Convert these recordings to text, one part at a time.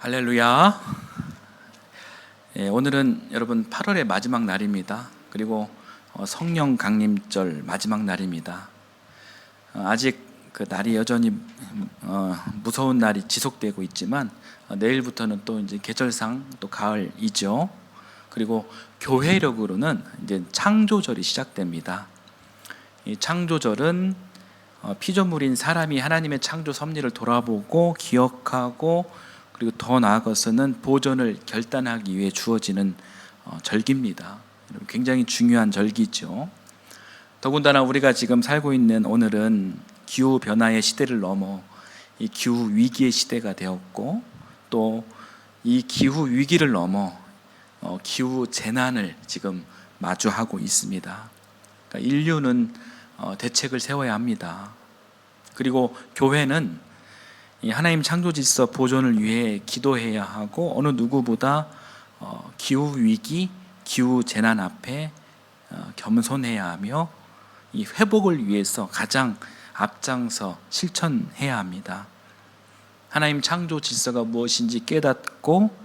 할렐루야. 오늘은 여러분 8월의 마지막 날입니다. 그리고 성령 강림절 마지막 날입니다. 아직 그 날이 여전히 무서운 날이 지속되고 있지만 내일부터는 또 이제 계절상 또 가을이죠. 그리고 교회력으로는 이제 창조절이 시작됩니다. 이 창조절은 피조물인 사람이 하나님의 창조 섭리를 돌아보고 기억하고 그리고 더 나아가서는 보존을 결단하기 위해 주어지는 절기입니다. 굉장히 중요한 절기죠. 더군다나 우리가 지금 살고 있는 오늘은 기후 변화의 시대를 넘어 이 기후 위기의 시대가 되었고, 또 이 기후 위기를 넘어 기후 재난을 지금 마주하고 있습니다. 그러니까 인류는 대책을 세워야 합니다. 그리고 교회는 이 하나님 창조 질서 보존을 위해 기도해야 하고, 어느 누구보다 기후 위기, 기후 재난 앞에 겸손해야 하며 이 회복을 위해서 가장 앞장서 실천해야 합니다. 하나님 창조 질서가 무엇인지 깨닫고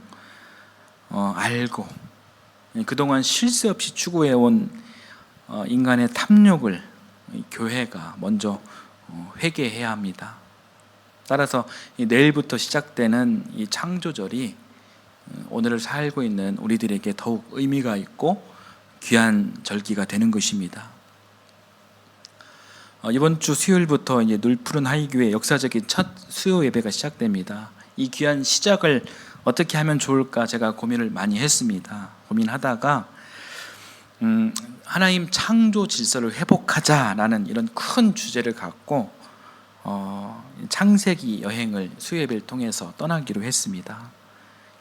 알고, 그동안 쉴 새 없이 추구해온 인간의 탐욕을 교회가 먼저 회개해야 합니다. 따라서 내일부터 시작되는 이 창조절이 오늘을 살고 있는 우리들에게 더욱 의미가 있고 귀한 절기가 되는 것입니다. 이번 주 수요일부터 이제 늘푸른 하이교회 역사적인 첫 수요 예배가 시작됩니다. 이 귀한 시작을 어떻게 하면 좋을까 제가 고민을 많이 했습니다. 고민하다가 하나님 창조 질서를 회복하자라는 이런 큰 주제를 갖고 창세기 여행을 수요 예배를 통해서 떠나기로 했습니다.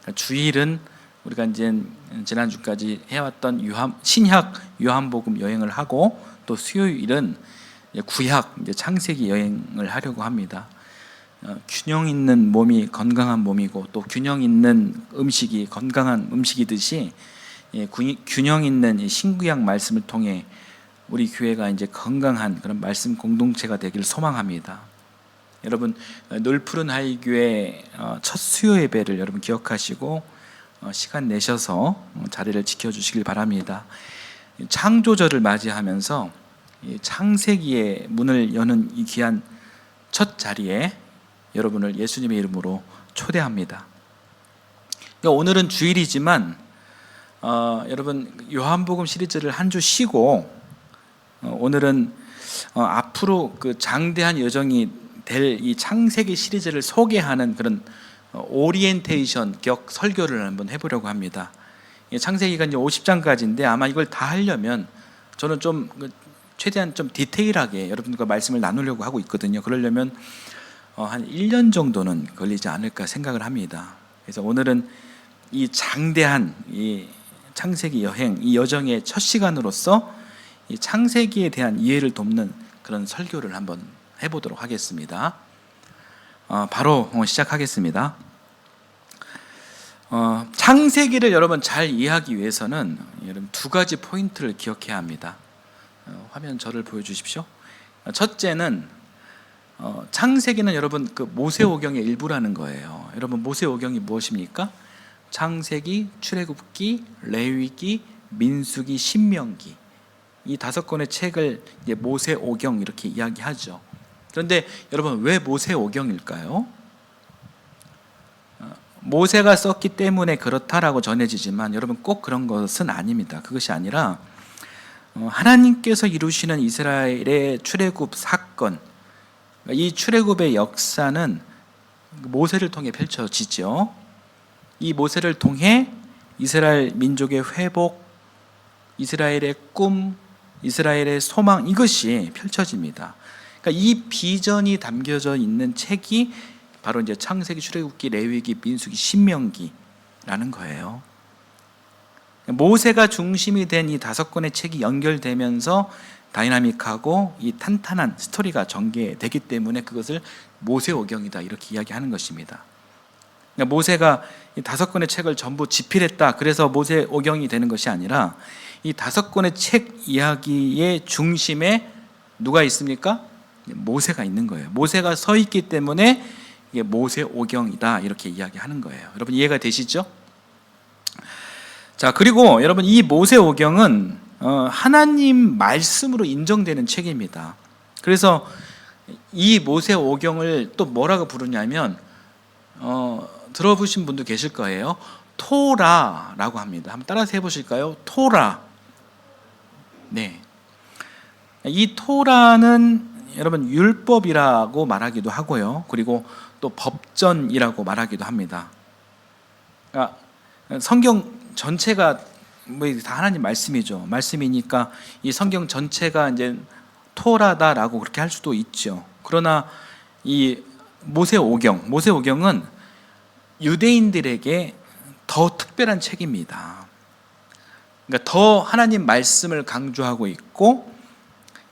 그러니까 주일은 우리가 이제 지난주까지 해왔던 신약 요한복음 여행을 하고, 또 수요일은 구약 이제 창세기 여행을 하려고 합니다. 균형 있는 몸이 건강한 몸이고, 또 균형 있는 음식이 건강한 음식이듯이 균형 있는 신구약 말씀을 통해 우리 교회가 이제 건강한 그런 말씀 공동체가 되기를 소망합니다. 여러분, 늘푸른 하이교회 첫 수요 예배를 여러분 기억하시고 시간 내셔서 자리를 지켜주시길 바랍니다. 창조절을 맞이하면서 창세기의 문을 여는 이 귀한 첫 자리에 여러분을 예수님의 이름으로 초대합니다. 오늘은 주일이지만 여러분, 요한복음 시리즈를 한 주 쉬고 오늘은 앞으로 그 장대한 여정이 될 이 창세기 시리즈를 소개하는 그런 오리엔테이션 격 설교를 한번 해보려고 합니다. 창세기가 이제 50장까지인데 아마 이걸 다 하려면 저는 좀 최대한 좀 디테일하게 여러분과 말씀을 나누려고 하고 있거든요. 그러려면 한 1년 정도는 걸리지 않을까 생각을 합니다. 그래서 오늘은 이 장대한 이 창세기 여행, 이 여정의 첫 시간으로서 이 창세기에 대한 이해를 돕는 그런 설교를 한번 해보도록 하겠습니다. 바로 시작하겠습니다. 창세기를 여러분 잘 이해하기 위해서는 여러분 두 가지 포인트를 기억해야 합니다. 화면 저를 보여주십시오. 첫째는 창세기는 여러분 그 모세오경의 일부라는 거예요. 여러분, 모세오경이 무엇입니까? 창세기, 출애굽기, 레위기, 민수기, 신명기, 이 5권의 책을 이제 모세오경 이렇게 이야기하죠. 그런데 여러분, 왜 모세오경일까요? 모세가 썼기 때문에 그렇다라고 전해지지만 여러분, 꼭 그런 것은 아닙니다. 그것이 아니라 하나님께서 이루시는 이스라엘의 출애굽 사건, 이 출애굽의 역사는 모세를 통해 펼쳐지죠. 이 모세를 통해 이스라엘 민족의 회복, 이스라엘의 꿈, 이스라엘의 소망, 이것이 펼쳐집니다. 그러니까 이 비전이 담겨져 있는 책이 바로 이제 창세기, 출애굽기, 레위기, 민수기, 신명기라는 거예요. 모세가 중심이 된 이 5권의 책이 연결되면서 다이나믹하고 이 탄탄한 스토리가 전개되기 때문에 그것을 모세오경이다 이렇게 이야기하는 것입니다. 그러니까 모세가 이 5권의 책을 전부 집필했다, 그래서 모세오경이 되는 것이 아니라 이 5권의 책 이야기의 중심에 누가 있습니까? 모세가 있는 거예요. 모세가 서 있기 때문에 이게 모세오경이다 이렇게 이야기하는 거예요. 여러분 이해가 되시죠? 자, 그리고 여러분 이 모세오경은 하나님 말씀으로 인정되는 책입니다. 그래서 이 모세오경을 또 뭐라고 부르냐면 들어보신 분도 계실 거예요. 토라라고 합니다. 한번 따라서 해보실까요? 토라. 네. 이 토라는 여러분 율법이라고 말하기도 하고요. 그리고 또 법전이라고 말하기도 합니다. 그러니까 성경 전체가 뭐 다 하나님 말씀이죠. 말씀이니까 이 성경 전체가 이제 토라다라고 그렇게 할 수도 있죠. 그러나 이 모세오경은 유대인들에게 더 특별한 책입니다. 그러니까 더 하나님 말씀을 강조하고 있고,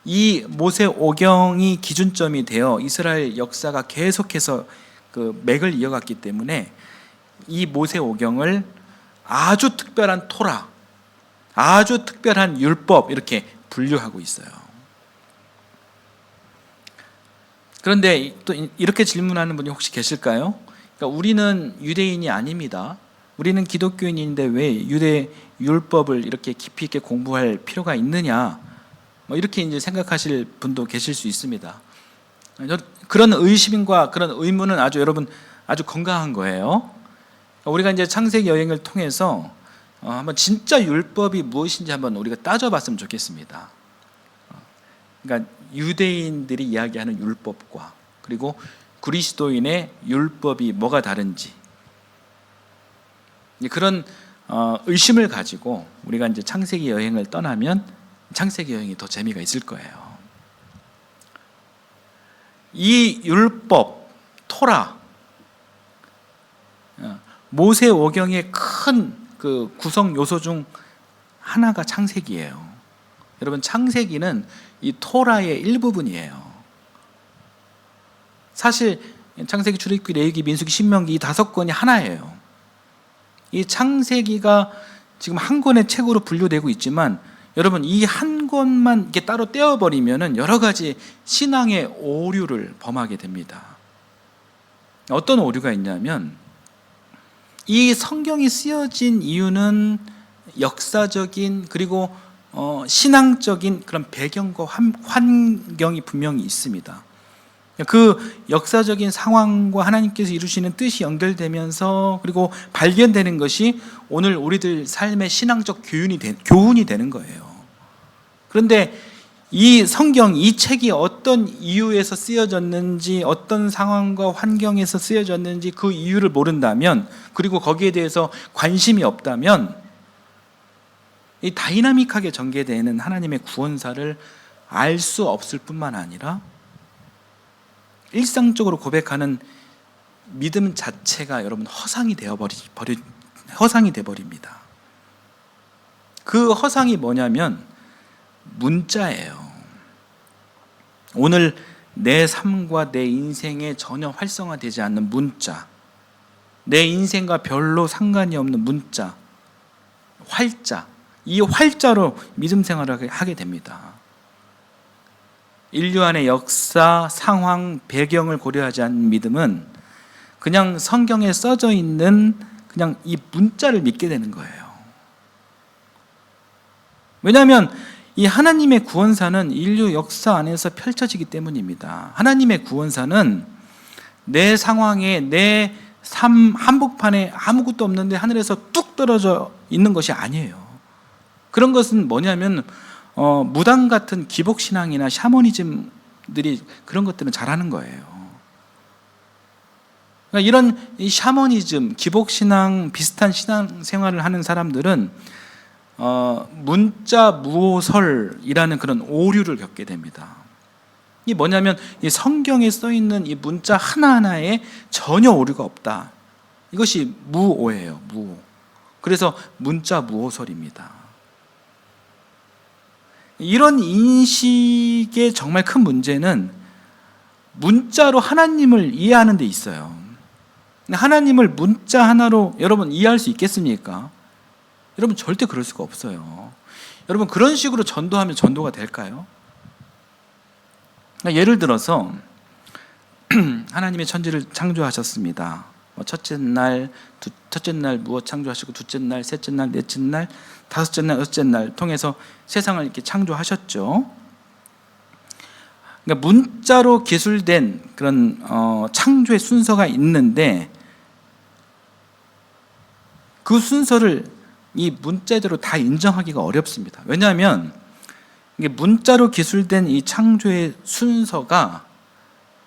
이 모세오경이 기준점이 되어 이스라엘 역사가 계속해서 그 맥을 이어갔기 때문에 이 모세오경을 아주 특별한 토라, 아주 특별한 율법 이렇게 분류하고 있어요. 그런데 또 이렇게 질문하는 분이 혹시 계실까요? 그러니까 우리는 유대인이 아닙니다. 우리는 기독교인인데 왜 유대 율법을 이렇게 깊이 있게 공부할 필요가 있느냐? 뭐 이렇게 이제 생각하실 분도 계실 수 있습니다. 그런 의심과 그런 의문은 여러분 아주 건강한 거예요. 우리가 이제 창세기 여행을 통해서 한번 진짜 율법이 무엇인지 한번 우리가 따져봤으면 좋겠습니다. 그러니까 유대인들이 이야기하는 율법과 그리고 그리스도인의 율법이 뭐가 다른지, 그런 의심을 가지고 우리가 이제 창세기 여행을 떠나면 창세기 여행이 더 재미가 있을 거예요. 이 율법, 토라, 모세오경의 큰 그 구성 요소 중 하나가 창세기예요. 여러분 창세기는 이 토라의 일부분이에요. 사실 창세기, 출애굽기, 레위기, 민수기, 신명기 이 5권이 하나예요. 이 창세기가 지금 한 권의 책으로 분류되고 있지만 여러분 이 한 권만 이렇게 따로 떼어버리면은 여러 가지 신앙의 오류를 범하게 됩니다. 어떤 오류가 있냐면 이 성경이 쓰여진 이유는 역사적인 그리고 신앙적인 그런 배경과 환경이 분명히 있습니다. 그 역사적인 상황과 하나님께서 이루시는 뜻이 연결되면서 그리고 발견되는 것이 오늘 우리들 삶의 신앙적 교훈이 되는 거예요. 그런데 이 성경, 이 책이 어떤 이유에서 쓰여졌는지, 어떤 상황과 환경에서 쓰여졌는지 그 이유를 모른다면, 그리고 거기에 대해서 관심이 없다면 이 다이나믹하게 전개되는 하나님의 구원사를 알 수 없을 뿐만 아니라 일상적으로 고백하는 믿음 자체가 여러분 허상이 되어버립니다. 그 허상이 뭐냐면 문자예요. 오늘 내 삶과 내 인생에 전혀 활성화되지 않는 문자, 내 인생과 별로 상관이 없는 문자, 활자, 이 활자로 믿음 생활을 하게 됩니다. 인류 안의 역사, 상황, 배경을 고려하지 않는 믿음은 그냥 성경에 써져 있는 그냥 이 문자를 믿게 되는 거예요. 왜냐하면 이 하나님의 구원사는 인류 역사 안에서 펼쳐지기 때문입니다. 하나님의 구원사는 내 상황에, 내 삶 한복판에 아무것도 없는데 하늘에서 뚝 떨어져 있는 것이 아니에요. 그런 것은 뭐냐면 무당 같은 기복신앙이나 샤머니즘들이 그런 것들은 잘하는 거예요. 그러니까 이런 이 샤머니즘, 기복신앙 비슷한 신앙생활을 하는 사람들은 문자 무오설이라는 그런 오류를 겪게 됩니다. 이게 뭐냐면 이 성경에 써 있는 이 문자 하나하나에 전혀 오류가 없다. 이것이 무오예요, 무오. 그래서 문자 무오설입니다. 이런 인식의 정말 큰 문제는 문자로 하나님을 이해하는 데 있어요. 하나님을 문자 하나로 여러분 이해할 수 있겠습니까? 여러분 절대 그럴 수가 없어요. 여러분 그런 식으로 전도하면 전도가 될까요? 예를 들어서 하나님의 천지를 창조하셨습니다. 첫째 날 무엇 창조하시고, 둘째 날, 셋째 날, 넷째 날, 다섯째 날, 여섯째 날 통해서 세상을 이렇게 창조하셨죠. 그러니까 문자로 기술된 그런 창조의 순서가 있는데, 그 순서를 이 문자대로 다 인정하기가 어렵습니다. 왜냐하면 이게 문자로 기술된 이 창조의 순서가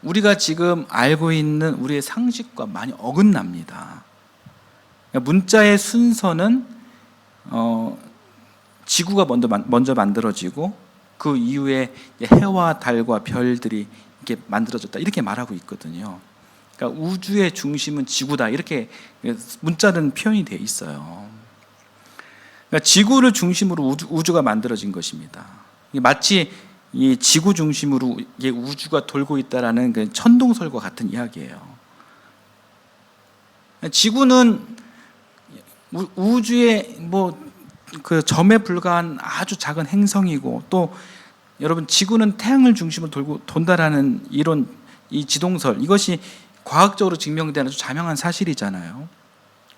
우리가 지금 알고 있는 우리의 상식과 많이 어긋납니다. 그러니까 문자의 순서는 지구가 먼저 만들어지고, 그 이후에 해와 달과 별들이 이렇게 만들어졌다, 이렇게 말하고 있거든요. 그러니까 우주의 중심은 지구다, 이렇게 문자는 표현이 되어 있어요. 그러니까 지구를 중심으로 우주가 만들어진 것입니다. 마치 이 지구 중심으로 우주가 돌고 있다라는 그 천동설과 같은 이야기예요. 지구는 우주의 그 점에 불과한 아주 작은 행성이고, 또 여러분, 지구는 태양을 중심으로 돈다라는 이론, 이 지동설, 이것이 과학적으로 증명된 아주 자명한 사실이잖아요.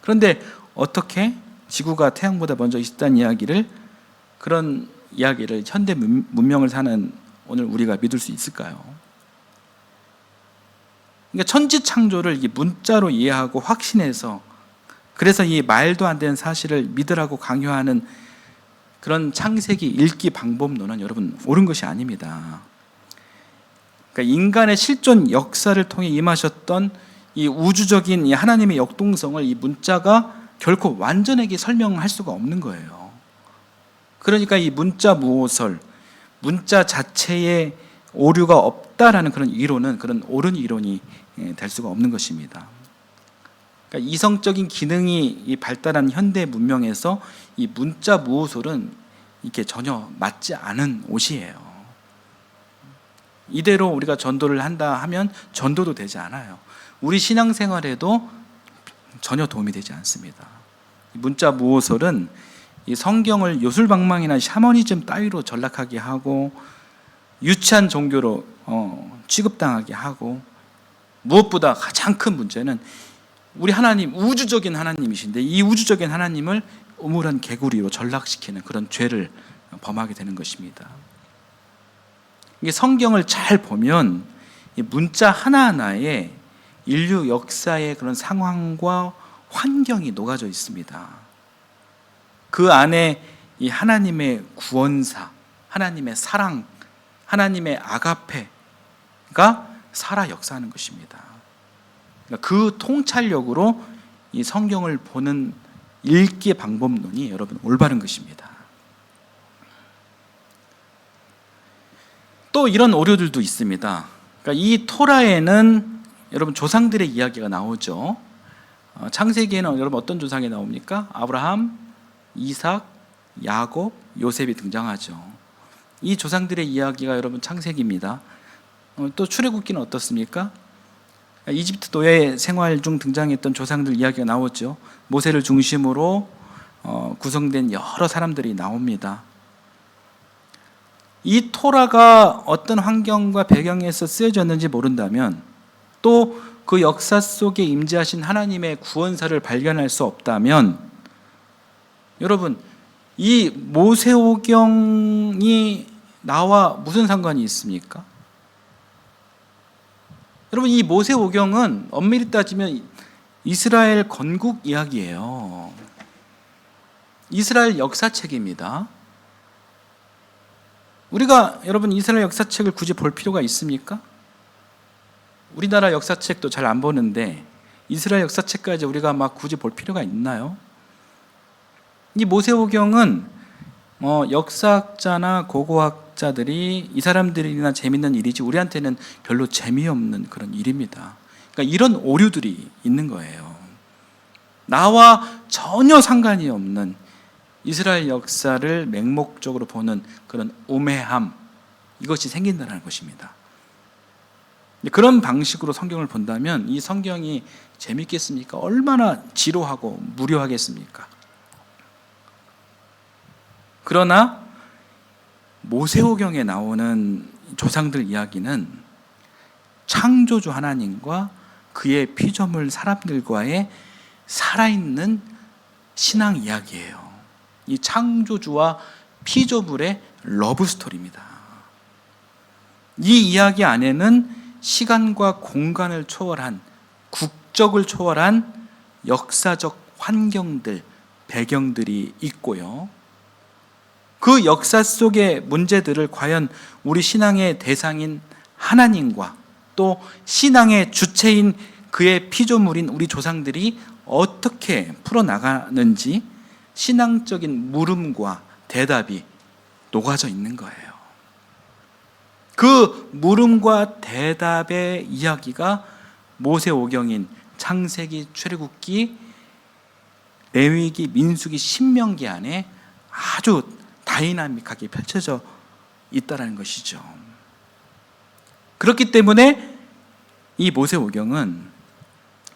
그런데 어떻게 지구가 태양보다 먼저 있다는 이야기를, 그런 이야기를 현대 문명을 사는 오늘 우리가 믿을 수 있을까요? 그러니까 천지 창조를 문자로 이해하고 확신해서, 그래서 이 말도 안 되는 사실을 믿으라고 강요하는 그런 창세기 읽기 방법론은 여러분 옳은 것이 아닙니다. 그러니까 인간의 실존 역사를 통해 임하셨던 이 우주적인 이 하나님의 역동성을 이 문자가 결코 완전하게 설명할 수가 없는 거예요. 그러니까 이 문자 무오설, 문자 자체에 오류가 없다라는 그런 이론은, 그런 옳은 이론이 될 수가 없는 것입니다. 그러니까 이성적인 기능이 발달한 현대 문명에서 이 문자 무오설은 이게 전혀 맞지 않은 옷이에요. 이대로 우리가 전도를 한다 하면 전도도 되지 않아요. 우리 신앙생활에도 전혀 도움이 되지 않습니다. 문자 무오설은 이 성경을 요술방망이나 샤머니즘 따위로 전락하게 하고, 유치한 종교로 취급당하게 하고, 무엇보다 가장 큰 문제는 우리 하나님, 우주적인 하나님이신데 이 우주적인 하나님을 우물한 개구리로 전락시키는 그런 죄를 범하게 되는 것입니다. 이게 성경을 잘 보면 이 문자 하나하나에 인류 역사의 그런 상황과 환경이 녹아져 있습니다. 그 안에 이 하나님의 구원사, 하나님의 사랑, 하나님의 아가페가 살아 역사하는 것입니다. 그러니까 그 통찰력으로 이 성경을 보는 읽기 방법론이 여러분 올바른 것입니다. 또 이런 오류들도 있습니다. 그러니까 이 토라에는 여러분 조상들의 이야기가 나오죠. 창세기에는 여러분 어떤 조상이 나옵니까? 아브라함, 이삭, 야곱, 요셉이 등장하죠. 이 조상들의 이야기가 여러분 창세기입니다. 또 출애굽기는 어떻습니까? 이집트 노예 생활 중 등장했던 조상들 이야기가 나오죠. 모세를 중심으로 구성된 여러 사람들이 나옵니다. 이 토라가 어떤 환경과 배경에서 쓰여졌는지 모른다면, 또 그 역사 속에 임재하신 하나님의 구원사를 발견할 수 없다면, 여러분, 이 모세오경이 나와 무슨 상관이 있습니까? 여러분, 이 모세오경은 엄밀히 따지면 이스라엘 건국 이야기예요. 이스라엘 역사책입니다. 우리가 여러분 이스라엘 역사책을 굳이 볼 필요가 있습니까? 우리나라 역사책도 잘 안 보는데 이스라엘 역사책까지 우리가 막 굳이 볼 필요가 있나요? 이 모세오경은 역사학자나 고고학자들이 이 사람들이나 재밌는 일이지 우리한테는 별로 재미없는 그런 일입니다. 그러니까 이런 오류들이 있는 거예요. 나와 전혀 상관이 없는 이스라엘 역사를 맹목적으로 보는 그런 오매함, 이것이 생긴다는 것입니다. 그런 방식으로 성경을 본다면 이 성경이 재밌겠습니까? 얼마나 지루하고 무료하겠습니까? 그러나 모세오경에 나오는 조상들 이야기는 창조주 하나님과 그의 피조물 사람들과의 살아있는 신앙 이야기예요. 이 창조주와 피조물의 러브 스토리입니다. 이 이야기 안에는 시간과 공간을 초월한, 국적을 초월한 역사적 환경들, 배경들이 있고요. 그 역사 속의 문제들을 과연 우리 신앙의 대상인 하나님과 또 신앙의 주체인 그의 피조물인 우리 조상들이 어떻게 풀어나가는지 신앙적인 물음과 대답이 녹아져 있는 거예요. 그 물음과 대답의 이야기가 모세오경인 창세기, 출애굽기, 레위기, 민수기, 신명기 안에 아주 다이나믹하게 펼쳐져 있다는 것이죠. 그렇기 때문에 이 모세오경은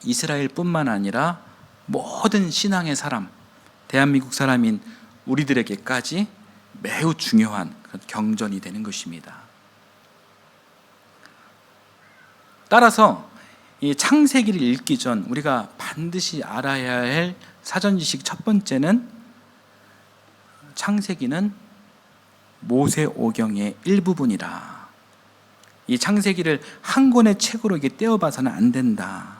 이스라엘뿐만 아니라 모든 신앙의 사람, 대한민국 사람인 우리들에게까지 매우 중요한 그런 경전이 되는 것입니다. 따라서 이 창세기를 읽기 전 우리가 반드시 알아야 할 사전 지식 첫 번째는 창세기는 모세오경의 일부분이라. 이 창세기를 한 권의 책으로 이게 떼어봐서는 안 된다.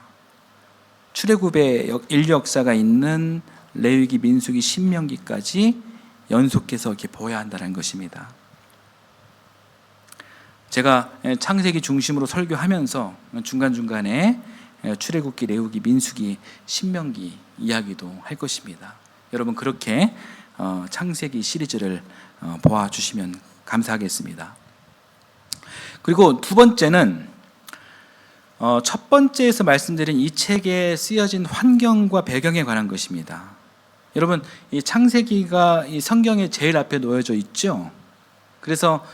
출애굽의 인류 역사가 있는 레위기, 민수기, 신명기까지 연속해서 이렇게 보아야 한다는 것입니다. 제가 창세기 중심으로 설교하면서 중간중간에 출애굽기, 레위기, 민수기, 신명기 이야기도 할 것입니다. 여러분 그렇게 창세기 시리즈를 보아주시면 감사하겠습니다. 그리고 두 번째는 첫 번째에서 말씀드린 이 책에 쓰여진 환경과 배경에 관한 것입니다. 여러분 이 창세기가 이 성경의 제일 앞에 놓여져 있죠. 그래서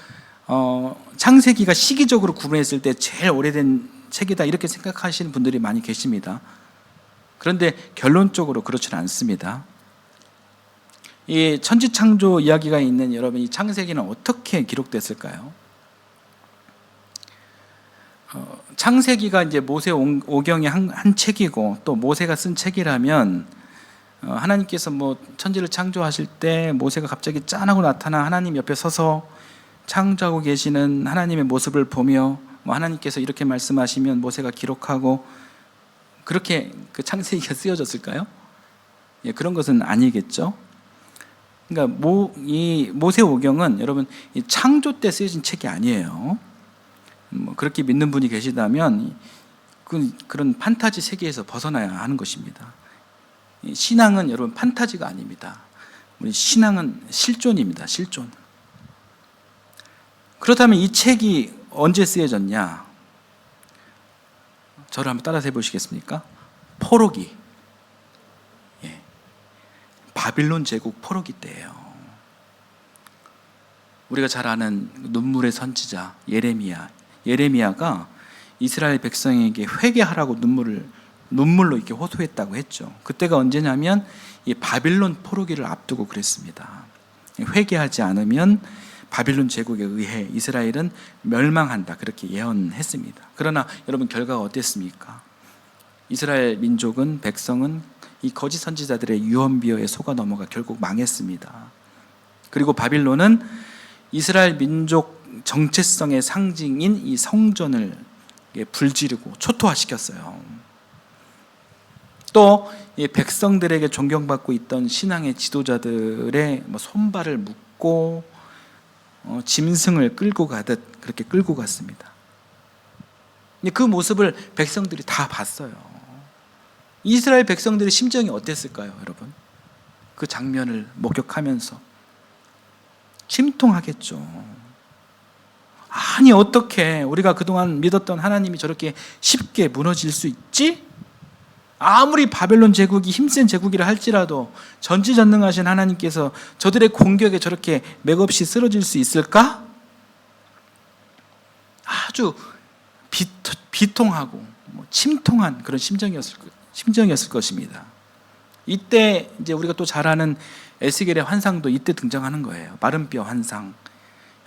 창세기가 시기적으로 구분했을 때 제일 오래된 책이다 이렇게 생각하시는 분들이 많이 계십니다. 그런데 결론적으로 그렇지는 않습니다. 이 천지창조 이야기가 있는 여러분 이 창세기는 어떻게 기록됐을까요? 창세기가 이제 모세오경의 한 책이고 또 모세가 쓴 책이라면 하나님께서 뭐 천지를 창조하실 때 모세가 갑자기 짠하고 나타나 하나님 옆에 서서 창조하고 계시는 하나님의 모습을 보며 뭐 하나님께서 이렇게 말씀하시면 모세가 기록하고 그렇게 그 창세기가 쓰여졌을까요? 예, 그런 것은 아니겠죠. 그러니까 이 모세오경은 여러분 이 창조 때 쓰여진 책이 아니에요. 뭐 그렇게 믿는 분이 계시다면 그런 판타지 세계에서 벗어나야 하는 것입니다. 신앙은 여러분 판타지가 아닙니다. 우리 신앙은 실존입니다. 실존. 그렇다면 이 책이 언제 쓰여졌냐? 저를 한번 따라서 해보시겠습니까? 포로기. 예. 바빌론 제국 포로기 때예요. 우리가 잘 아는 눈물의 선지자 예레미야가 이스라엘 백성에게 회개하라고 눈물로 이렇게 호소했다고 했죠. 그때가 언제냐면 이 바빌론 포로기를 앞두고 그랬습니다. 회개하지 않으면 바빌론 제국에 의해 이스라엘은 멸망한다 그렇게 예언했습니다. 그러나 여러분 결과가 어땠습니까? 이스라엘 민족은 백성은 이 거짓 선지자들의 유언비어에 속아 넘어가 결국 망했습니다. 그리고 바빌론은 이스라엘 민족 정체성의 상징인 이 성전을 불지르고 초토화시켰어요. 또 이 백성들에게 존경받고 있던 신앙의 지도자들의 손발을 묶고 짐승을 끌고 가듯 그렇게 끌고 갔습니다. 그 모습을 백성들이 다 봤어요. 이스라엘 백성들의 심정이 어땠을까요, 여러분? 그 장면을 목격하면서 침통하겠죠. 아니 어떻게 우리가 그동안 믿었던 하나님이 저렇게 쉽게 무너질 수 있지? 아무리 바벨론 제국이 힘센 제국이라 할지라도 전지전능하신 하나님께서 저들의 공격에 저렇게 맥없이 쓰러질 수 있을까? 아주 비통하고 침통한 그런 심정이었을 것입니다. 이때 이제 우리가 또 잘 아는 에스겔의 환상도 이때 등장하는 거예요. 마른 뼈 환상.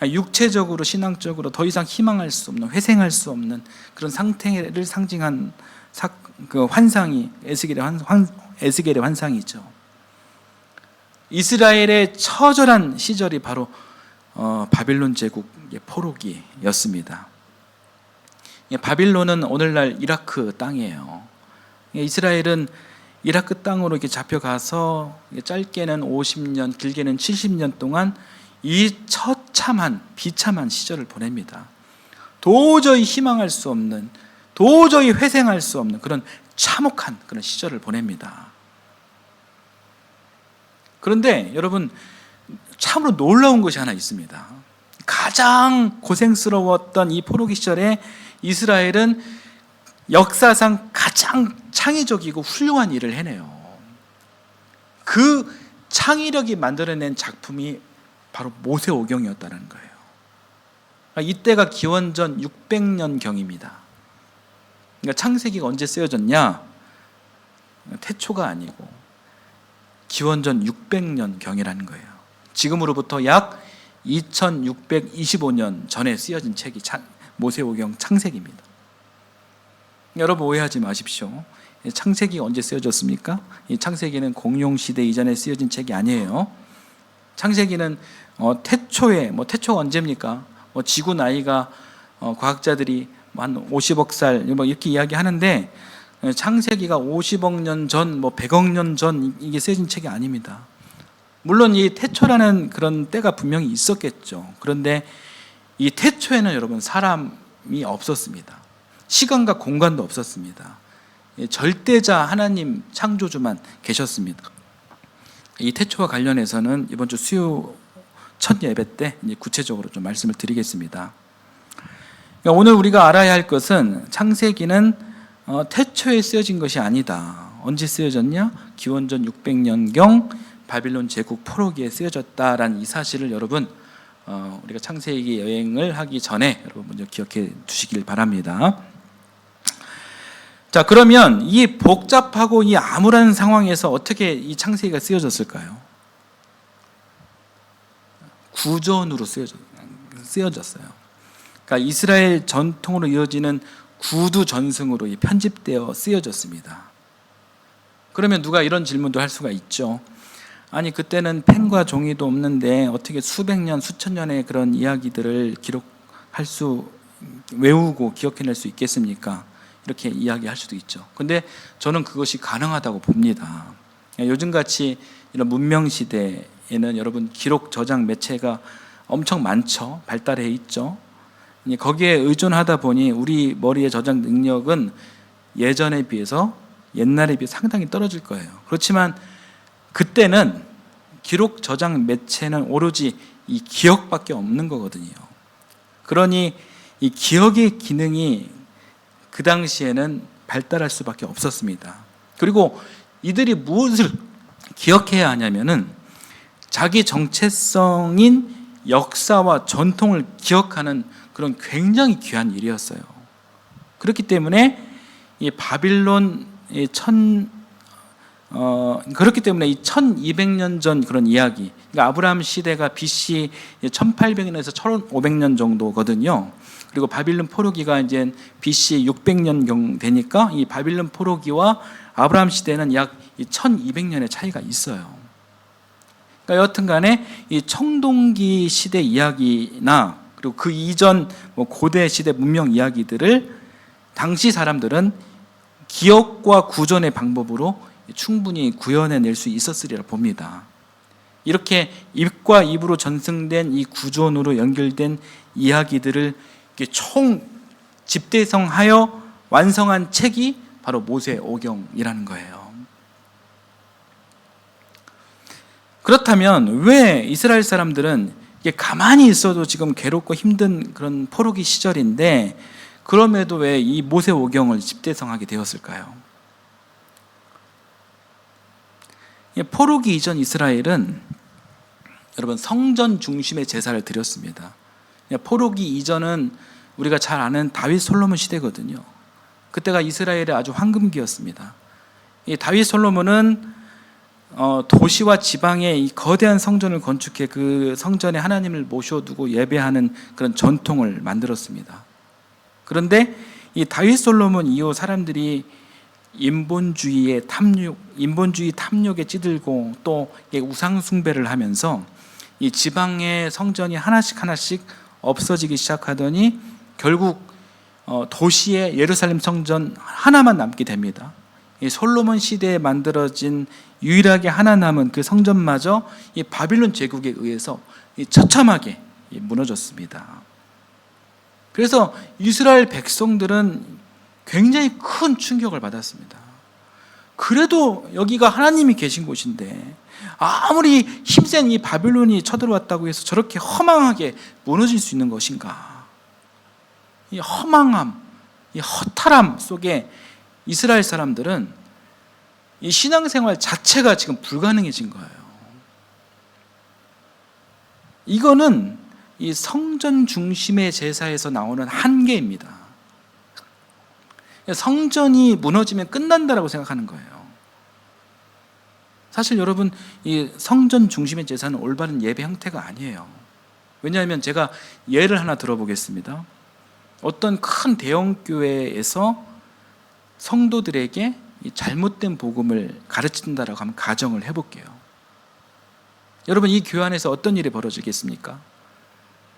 육체적으로 신앙적으로 더 이상 희망할 수 없는, 회생할 수 없는 그런 상태를 상징한 그 환상이 에스겔의 환상이죠. 이스라엘의 처절한 시절이 바로 바빌론 제국의 포로기였습니다. 바빌론은 오늘날 이라크 땅이에요. 이스라엘은 이라크 땅으로 이렇게 잡혀가서 짧게는 50년, 길게는 70년 동안 이 처참한 비참한 시절을 보냅니다. 도저히 희망할 수 없는, 도저히 회생할 수 없는 그런 참혹한 그런 시절을 보냅니다. 그런데 여러분, 참으로 놀라운 것이 하나 있습니다. 가장 고생스러웠던 이 포로기 시절에 이스라엘은 역사상 가장 창의적이고 훌륭한 일을 해내요. 그 창의력이 만들어낸 작품이 바로 모세오경이었다는 거예요. 이때가 기원전 600년경입니다. 그러니까 창세기가 언제 쓰여졌냐? 태초가 아니고 기원전 600년경이라는 거예요. 지금으로부터 약 2625년 전에 쓰여진 책이 모세오경 창세기입니다. 여러분 오해하지 마십시오. 창세기가 언제 쓰여졌습니까? 이 창세기는 공용시대 이전에 쓰여진 책이 아니에요. 창세기는 태초에, 태초가 언제입니까? 지구 나이가 과학자들이 한 50억 살 이렇게 이야기하는데, 창세기가 50억 년 전, 100억 년 전 이게 쓰여진 책이 아닙니다. 물론 이 태초라는 그런 때가 분명히 있었겠죠. 그런데 이 태초에는 여러분 사람이 없었습니다. 시간과 공간도 없었습니다. 절대자 하나님 창조주만 계셨습니다. 이 태초와 관련해서는 이번 주 수요 첫 예배 때 구체적으로 좀 말씀을 드리겠습니다. 그러니까 오늘 우리가 알아야 할 것은 창세기는 태초에 쓰여진 것이 아니다. 언제 쓰여졌냐? 기원전 600년경 바빌론 제국 포로기에 쓰여졌다라는 이 사실을 여러분 우리가 창세기 여행을 하기 전에 여러분 먼저 기억해 두시길 바랍니다. 자, 그러면 이 복잡하고 이 암울한 상황에서 어떻게 이 창세기가 쓰여졌을까요? 구전으로 쓰여졌어요. 그러니까 이스라엘 전통으로 이어지는 구두 전승으로 편집되어 쓰여졌습니다. 그러면 누가 이런 질문도 할 수가 있죠. 아니, 그때는 펜과 종이도 없는데 어떻게 수백 년, 수천 년의 그런 이야기들을 외우고 기억해낼 수 있겠습니까? 이렇게 이야기할 수도 있죠. 근데 저는 그것이 가능하다고 봅니다. 요즘같이 이런 문명시대에는 여러분 기록 저장 매체가 엄청 많죠. 발달해 있죠. 거기에 의존하다 보니 우리 머리의 저장 능력은 예전에 비해서, 옛날에 비해 상당히 떨어질 거예요. 그렇지만 그때는 기록 저장 매체는 오로지 이 기억밖에 없는 거거든요. 그러니 이 기억의 기능이 그 당시에는 발달할 수밖에 없었습니다. 그리고 이들이 무엇을 기억해야 하냐면은 자기 정체성인 역사와 전통을 기억하는 그런 굉장히 귀한 일이었어요. 그렇기 때문에 이 바빌론 그렇기 때문에 이 1200년 전 그런 이야기, 그러니까 아브라함 시대가 BC 1800년에서 1500년 정도거든요. 그리고 바빌론 포로기가 이제 BC 600년경 되니까 이 바빌론 포로기와 아브라함 시대는 약 1200년의 차이가 있어요. 그러니까 여튼간에 이 청동기 시대 이야기나 그리고 그 이전 고대 시대 문명 이야기들을 당시 사람들은 기억과 구전의 방법으로 충분히 구현해낼 수 있었으리라 봅니다. 이렇게 입과 입으로 전승된 이 구전으로 연결된 이야기들을 총 집대성하여 완성한 책이 바로 모세오경이라는 거예요. 그렇다면 왜 이스라엘 사람들은 이게 가만히 있어도 지금 괴롭고 힘든 그런 포로기 시절인데 그럼에도 왜 이 모세오경을 집대성하게 되었을까요? 포로기 이전 이스라엘은 여러분 성전 중심의 제사를 드렸습니다. 포로기 이전은 우리가 잘 아는 다윗 솔로몬 시대거든요. 그때가 이스라엘의 아주 황금기였습니다. 이 다윗 솔로몬은 도시와 지방에 이 거대한 성전을 건축해 그 성전에 하나님을 모셔두고 예배하는 그런 전통을 만들었습니다. 그런데 이 다윗 솔로몬 이후 사람들이 인본주의 탐욕에 찌들고 또 우상 숭배를 하면서 이 지방의 성전이 하나씩 없어지기 시작하더니 결국 도시의 예루살렘 성전 하나만 남게 됩니다. 이 솔로몬 시대에 만들어진 유일하게 하나 남은 그 성전마저 이 바빌론 제국에 의해서 처참하게 무너졌습니다. 그래서 이스라엘 백성들은 굉장히 큰 충격을 받았습니다. 그래도 여기가 하나님이 계신 곳인데 아무리 힘센 이 바빌론이 쳐들어왔다고 해서 저렇게 허망하게 무너질 수 있는 것인가? 이 허망함, 이 허탈함 속에 이스라엘 사람들은 이 신앙생활 자체가 지금 불가능해진 거예요. 이거는 이 성전 중심의 제사에서 나오는 한계입니다. 성전이 무너지면 끝난다라고 생각하는 거예요. 사실 여러분, 이 성전 중심의 제사는 올바른 예배 형태가 아니에요. 왜냐하면 제가 예를 하나 들어보겠습니다. 어떤 큰 대형교회에서 성도들에게 이 잘못된 복음을 가르친다라고 하면 가정을 해볼게요. 여러분, 이 교회 안에서 어떤 일이 벌어지겠습니까?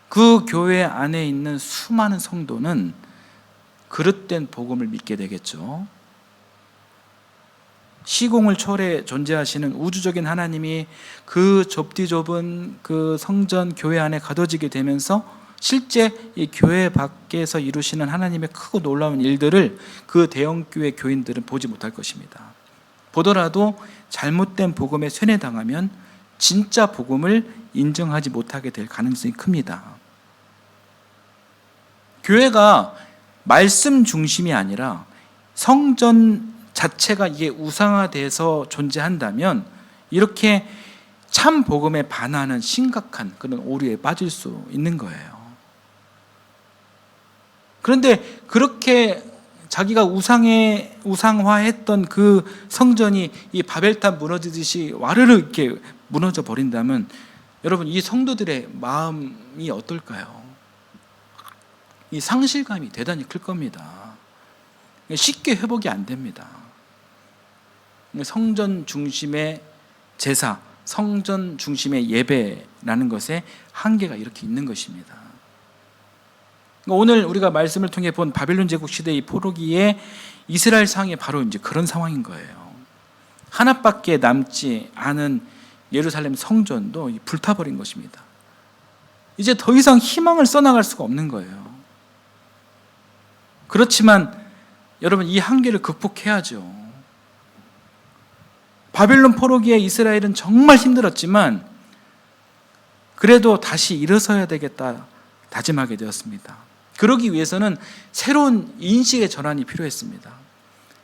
그 교회 안에 있는 수많은 성도는 그릇된 복음을 믿게 되겠죠. 시공을 초월해 존재하시는 우주적인 하나님이 그 좁디 좁은 그 성전 교회 안에 가둬지게 되면서 실제 이 교회 밖에서 이루시는 하나님의 크고 놀라운 일들을 그 대형교회 교인들은 보지 못할 것입니다. 보더라도 잘못된 복음에 세뇌당하면 진짜 복음을 인정하지 못하게 될 가능성이 큽니다. 교회가 말씀 중심이 아니라 성전 자체가 이게 우상화돼서 존재한다면 이렇게 참 복음에 반하는 심각한 그런 오류에 빠질 수 있는 거예요. 그런데 그렇게 자기가 우상화했던 그 성전이 이 바벨탑 무너지듯이 와르르 이렇게 무너져 버린다면 여러분, 이 성도들의 마음이 어떨까요? 이 상실감이 대단히 클 겁니다. 쉽게 회복이 안 됩니다. 성전 중심의 제사, 성전 중심의 예배라는 것에 한계가 이렇게 있는 것입니다. 오늘 우리가 말씀을 통해 본 바빌론 제국 시대의 포로기에 이스라엘 상황이 바로 이제 그런 상황인 거예요. 하나밖에 남지 않은 예루살렘 성전도 불타버린 것입니다. 이제 더 이상 희망을 써나갈 수가 없는 거예요. 그렇지만 여러분, 이 한계를 극복해야죠. 바빌론 포로기에 이스라엘은 정말 힘들었지만 그래도 다시 일어서야 되겠다 다짐하게 되었습니다. 그러기 위해서는 새로운 인식의 전환이 필요했습니다.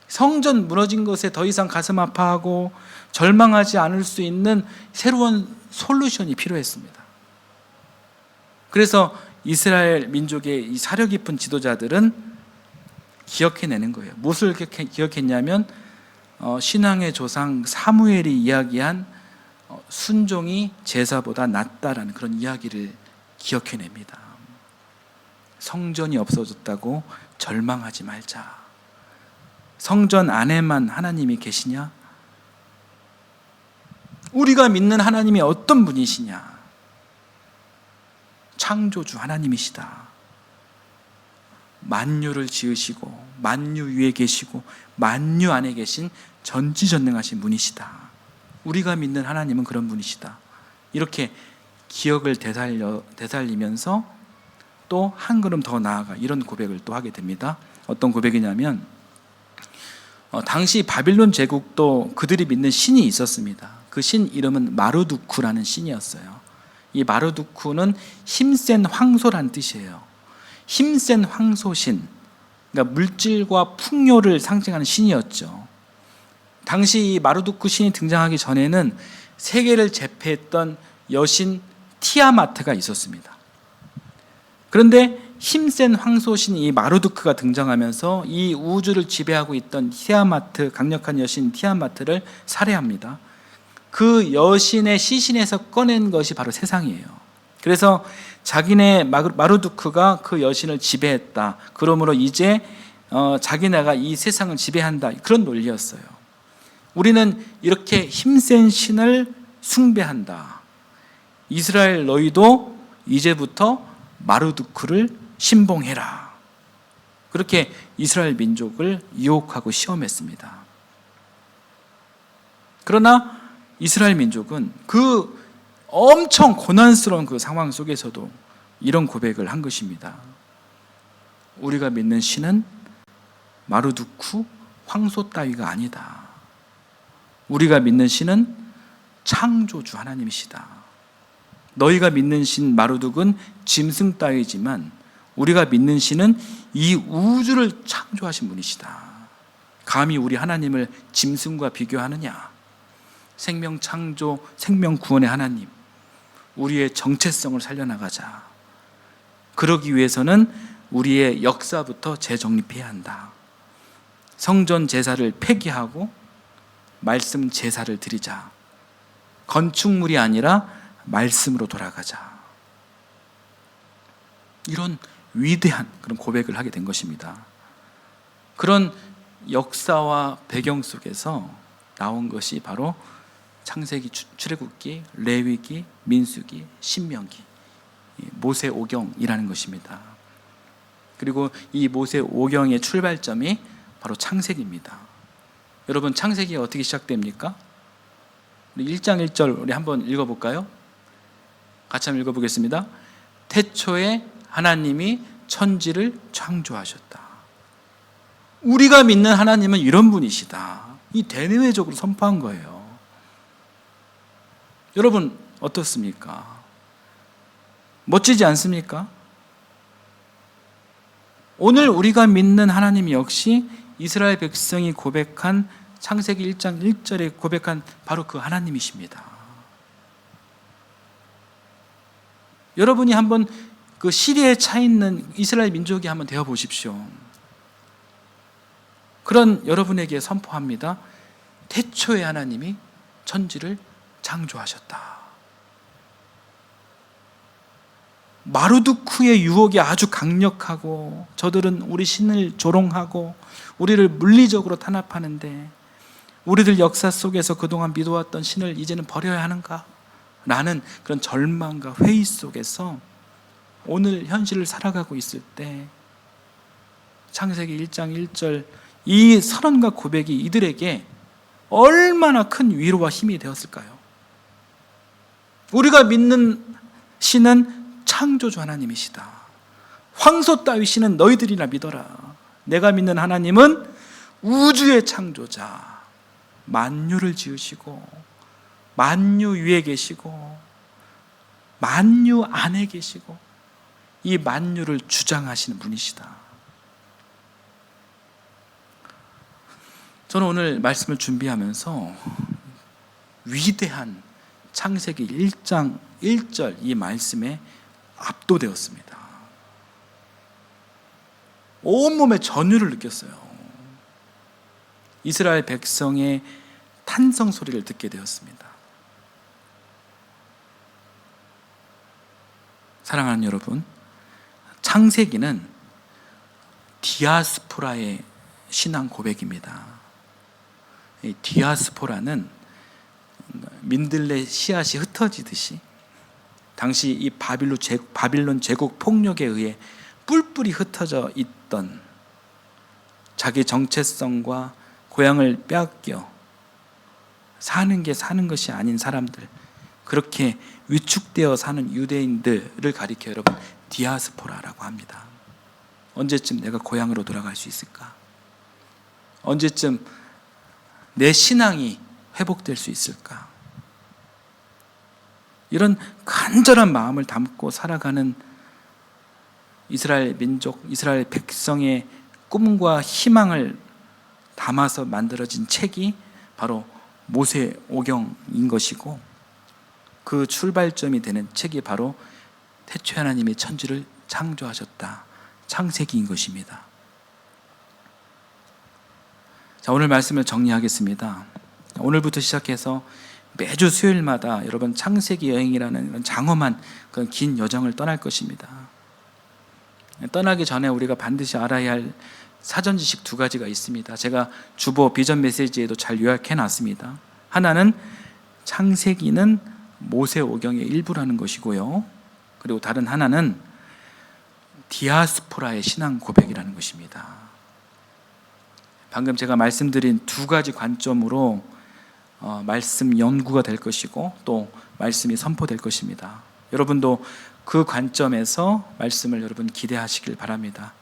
성전 무너진 것에 더 이상 가슴 아파하고 절망하지 않을 수 있는 새로운 솔루션이 필요했습니다. 그래서 이스라엘 민족의 이 사려 깊은 지도자들은 기억해내는 거예요. 무엇을 기억했냐면 신앙의 조상 사무엘이 이야기한 순종이 제사보다 낫다라는 그런 이야기를 기억해냅니다. 성전이 없어졌다고 절망하지 말자. 성전 안에만 하나님이 계시냐? 우리가 믿는 하나님이 어떤 분이시냐? 창조주 하나님이시다. 만유를 지으시고 만유 위에 계시고 만유 안에 계신 전지전능하신 분이시다. 우리가 믿는 하나님은 그런 분이시다. 이렇게 기억을 되살리면서 또 한 걸음 더 나아가 이런 고백을 또 하게 됩니다. 어떤 고백이냐면 당시 바빌론 제국도 그들이 믿는 신이 있었습니다. 그 신 이름은 마르두쿠라는 신이었어요. 이 마르두쿠는 힘센 황소란 뜻이에요. 힘센 황소신, 그러니까 물질과 풍요를 상징하는 신이었죠. 당시 이 마르두쿠 신이 등장하기 전에는 세계를 제패했던 여신 티아마트가 있었습니다. 그런데 힘센 황소신 이 마르두크가 등장하면서 이 우주를 지배하고 있던 티아마트, 강력한 여신 티아마트를 살해합니다. 그 여신의 시신에서 꺼낸 것이 바로 세상이에요. 그래서 자기네 마르두크가 그 여신을 지배했다. 그러므로 이제 자기네가 이 세상을 지배한다. 그런 논리였어요. 우리는 이렇게 힘센 신을 숭배한다. 이스라엘 너희도 이제부터 마르두크를 신봉해라. 그렇게 이스라엘 민족을 유혹하고 시험했습니다. 그러나 이스라엘 민족은 그 엄청 고난스러운 그 상황 속에서도 이런 고백을 한 것입니다. 우리가 믿는 신은 마르두크 황소 따위가 아니다. 우리가 믿는 신은 창조주 하나님이시다. 너희가 믿는 신 마르둑은 짐승 따위지만 우리가 믿는 신은 이 우주를 창조하신 분이시다. 감히 우리 하나님을 짐승과 비교하느냐? 생명 창조, 생명 구원의 하나님, 우리의 정체성을 살려나가자. 그러기 위해서는 우리의 역사부터 재정립해야 한다. 성전 제사를 폐기하고 말씀 제사를 드리자. 건축물이 아니라 말씀으로 돌아가자. 이런 위대한 그런 고백을 하게 된 것입니다. 그런 역사와 배경 속에서 나온 것이 바로 창세기, 출애굽기, 레위기, 민수기, 신명기, 모세오경이라는 것입니다. 그리고 이 모세오경의 출발점이 바로 창세기입니다. 여러분, 창세기가 어떻게 시작됩니까? 우리 1장 1절 우리 한번 읽어볼까요? 같이 한번 읽어보겠습니다. 태초에 하나님이 천지를 창조하셨다. 우리가 믿는 하나님은 이런 분이시다. 이 대내외적으로 선포한 거예요. 여러분 어떻습니까? 멋지지 않습니까? 오늘 우리가 믿는 하나님 역시 이스라엘 백성이 고백한 창세기 1장 1절에 고백한 바로 그 하나님이십니다. 여러분이 한번 그 시리에 차 있는 이스라엘 민족이 한번 되어 보십시오. 그런 여러분에게 선포합니다. 태초에 하나님이 천지를 창조하셨다. 마르두크의 유혹이 아주 강력하고 저들은 우리 신을 조롱하고 우리를 물리적으로 탄압하는데 우리들 역사 속에서 그동안 믿어왔던 신을 이제는 버려야 하는가? 라는 그런 절망과 회의 속에서 오늘 현실을 살아가고 있을 때 창세기 1장 1절 이 선언과 고백이 이들에게 얼마나 큰 위로와 힘이 되었을까요? 우리가 믿는 신은 창조주 하나님이시다. 황소 따위 신은 너희들이나 믿어라. 내가 믿는 하나님은 우주의 창조자, 만유를 지으시고 만유 위에 계시고 만유 안에 계시고 이 만유를 주장하시는 분이시다. 저는 오늘 말씀을 준비하면서 위대한 창세기 1장 1절 이 말씀에 압도되었습니다. 온몸에 전율을 느꼈어요. 이스라엘 백성의 탄성 소리를 듣게 되었습니다. 사랑하는 여러분, 창세기는 디아스포라의 신앙 고백입니다. 이 디아스포라는 민들레 씨앗이 흩어지듯이 당시 이 바빌론 제국 폭력에 의해 뿔뿔이 흩어져 있던 자기 정체성과 고향을 빼앗겨 사는 게 사는 것이 아닌 사람들, 그렇게 위축되어 사는 유대인들을 가리켜 여러분 디아스포라라고 합니다. 언제쯤 내가 고향으로 돌아갈 수 있을까? 언제쯤 내 신앙이 회복될 수 있을까? 이런 간절한 마음을 담고 살아가는 이스라엘 민족, 이스라엘 백성의 꿈과 희망을 담아서 만들어진 책이 바로 모세오경인 것이고 그 출발점이 되는 책이 바로 태초에 하나님이 천지를 창조하셨다. 창세기인 것입니다. 자, 오늘 말씀을 정리하겠습니다. 오늘부터 시작해서 매주 수요일마다 여러분 창세기 여행이라는 이런 장엄한 그런 긴 여정을 떠날 것입니다. 떠나기 전에 우리가 반드시 알아야 할 사전 지식 두 가지가 있습니다. 제가 주보 비전 메시지에도 잘 요약해 놨습니다. 하나는 창세기는 모세오경의 일부라는 것이고요. 그리고 다른 하나는 디아스포라의 신앙 고백이라는 것입니다. 방금 제가 말씀드린 두 가지 관점으로 말씀 연구가 될 것이고 또 말씀이 선포될 것입니다. 여러분도 그 관점에서 말씀을 여러분 기대하시길 바랍니다.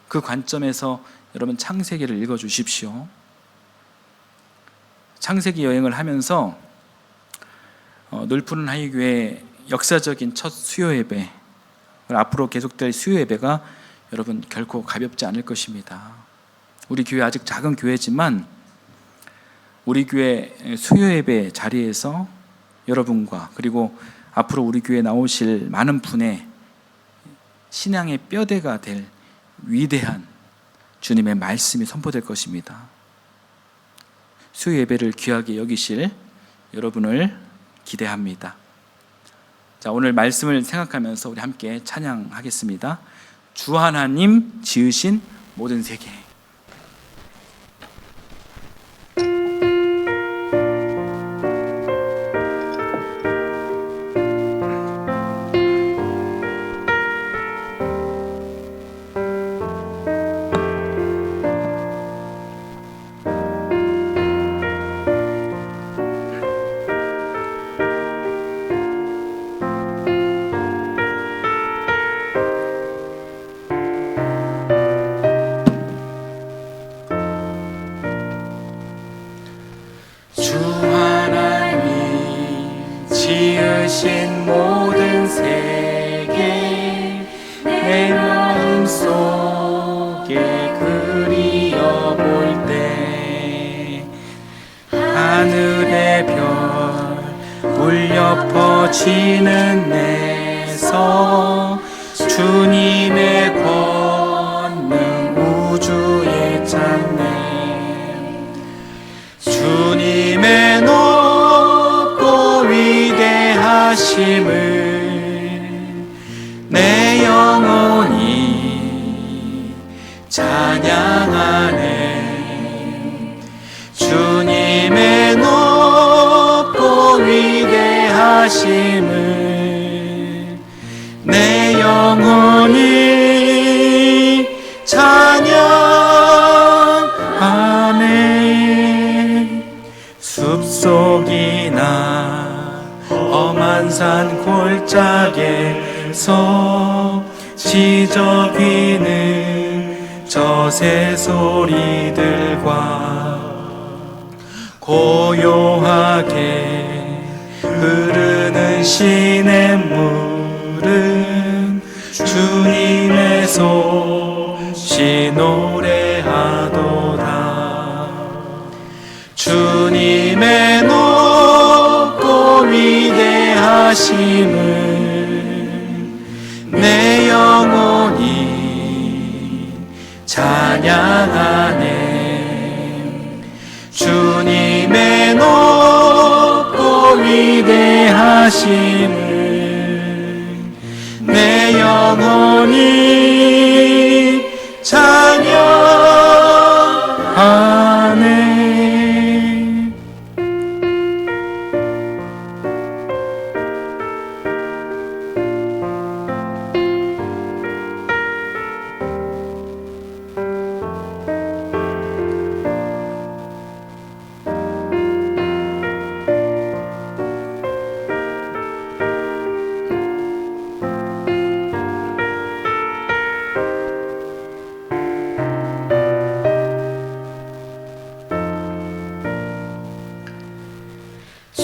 그 관점에서 여러분 창세기를 읽어주십시오. 창세기 여행을 하면서 놀푸른 하이교회 역사적인 첫 수요 예배, 앞으로 계속될 수요 예배가 여러분 결코 가볍지 않을 것입니다. 우리 교회 아직 작은 교회지만 우리 교회 수요 예배 자리에서 여러분과 그리고 앞으로 우리 교회에 나오실 많은 분의 신앙의 뼈대가 될 위대한 주님의 말씀이 선포될 것입니다. 수요 예배를 귀하게 여기실 여러분을 기대합니다. 자, 오늘 말씀을 생각하면서 우리 함께 찬양하겠습니다. 주 하나님 지으신 모든 세계. 지으신 모든 세계 내 마음속에 그리어볼 때 하늘의 별 울려 퍼지는 내서 주님의 권능 우주에 찾네 주님의 하심을 내 영혼이 찬양하네 주님의 높고 위대하심을 내 영혼이 찬양하네 숲속이나 험한 산 골짜기에서 지저귀는 저 새소리들과 고요하게 흐르는 시냇물은 주님의 솜씨 노래하도다 주님의 높고 위대하심을 내 영혼이 찬양하네 주님의 높고 위대하심을 내 영혼이 찬양하네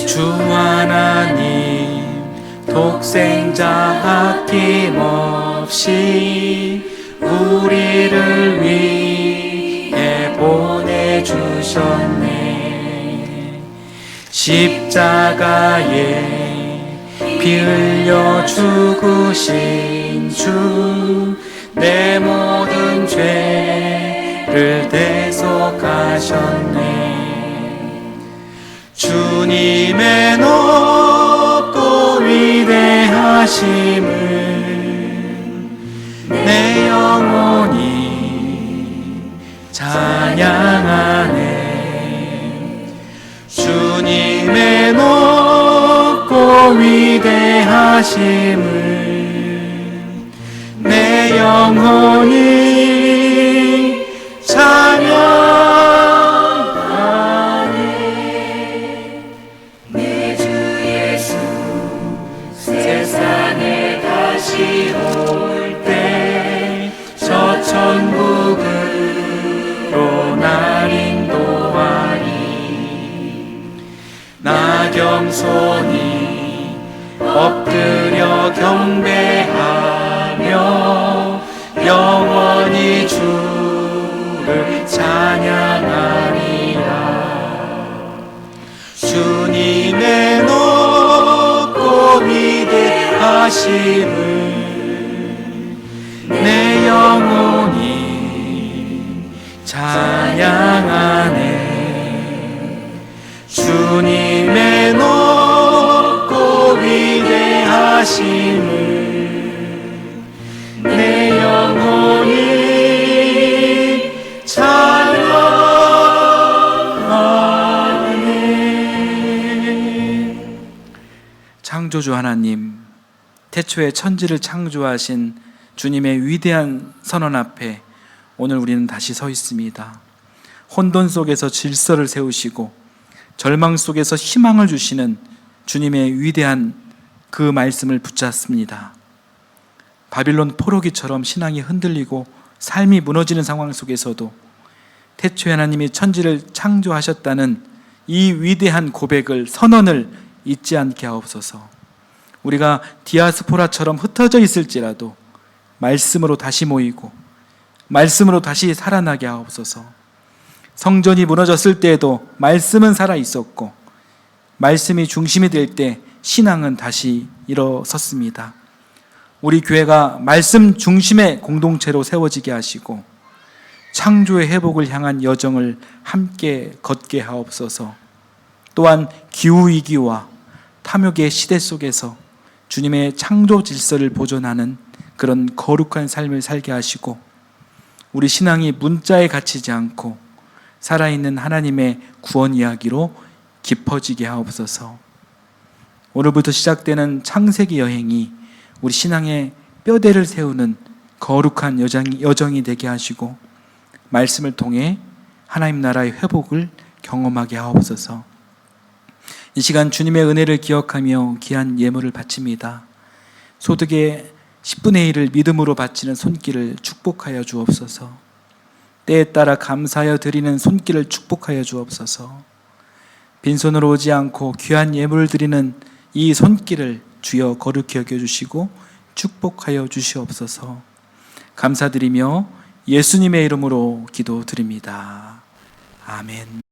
주 하나님 독생자 아낌없이 우리를 위해 보내주셨네 십자가에 피 흘려 죽으신 주 내 모든 죄를 대속하셨네 주님의 높고 위대하심을 내 영혼이 찬양하네. 주님의 높고 위대하심을 내 영혼이 찬양하네. 내 주 예수 세상에 다시 올 때 저 천국으로 날 인도하리. 나 겸손히 엎드려 경배하며 영원히 주를 찬양하리라. 주님의 높고 위대하심을 내 영혼이 찬양하네. 주님의 높고 위대하심을 내 영혼이 찬양하네. 창조주 하나님, 태초에 천지를 창조하신 주님의 위대한 선언 앞에 오늘 우리는 다시 서 있습니다. 혼돈 속에서 질서를 세우시고 절망 속에서 희망을 주시는 주님의 위대한 그 말씀을 붙잡습니다. 바빌론 포로기처럼 신앙이 흔들리고 삶이 무너지는 상황 속에서도 태초에 하나님이 천지를 창조하셨다는 이 위대한 고백을, 선언을 잊지 않게 하옵소서. 우리가 디아스포라처럼 흩어져 있을지라도 말씀으로 다시 모이고 말씀으로 다시 살아나게 하옵소서. 성전이 무너졌을 때에도 말씀은 살아 있었고 말씀이 중심이 될 때 신앙은 다시 일어섰습니다. 우리 교회가 말씀 중심의 공동체로 세워지게 하시고 창조의 회복을 향한 여정을 함께 걷게 하옵소서. 또한 기후위기와 탐욕의 시대 속에서 주님의 창조 질서를 보존하는 그런 거룩한 삶을 살게 하시고 우리 신앙이 문자에 갇히지 않고 살아있는 하나님의 구원 이야기로 깊어지게 하옵소서. 오늘부터 시작되는 창세기 여행이 우리 신앙의 뼈대를 세우는 거룩한 여정이 되게 하시고 말씀을 통해 하나님 나라의 회복을 경험하게 하옵소서. 이 시간 주님의 은혜를 기억하며 귀한 예물을 바칩니다. 소득의 10분의 1을 믿음으로 바치는 손길을 축복하여 주옵소서. 때에 따라 감사하여 드리는 손길을 축복하여 주옵소서. 빈손으로 오지 않고 귀한 예물을 드리는 이 손길을 주여 거룩히 여겨주시고 축복하여 주시옵소서. 감사드리며 예수님의 이름으로 기도드립니다. 아멘.